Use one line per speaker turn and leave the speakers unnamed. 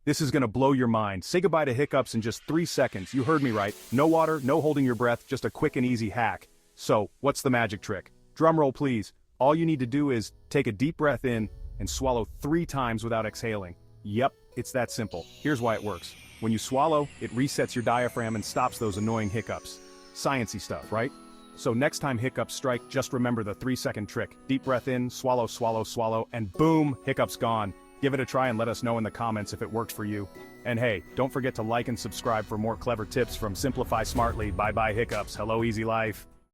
This is gonna blow your mind. Say goodbye to hiccups in just 3 seconds. You heard me right. No water, no holding your breath, just a quick and easy hack. So, what's the magic trick? Drum roll please. All you need to do is take a deep breath in and swallow 3 times without exhaling. Yep, it's that simple. Here's why it works. When you swallow, it resets your diaphragm and stops those annoying hiccups. Sciencey stuff, right? So next time hiccups strike, just remember the 3-second trick. Deep breath in, swallow, swallow, swallow, and boom, hiccups gone. Give it a try and let us know in the comments if it worked for you. And hey, don't forget to like and subscribe for more clever tips from Simplify Smartly. Bye bye hiccups, hello easy life.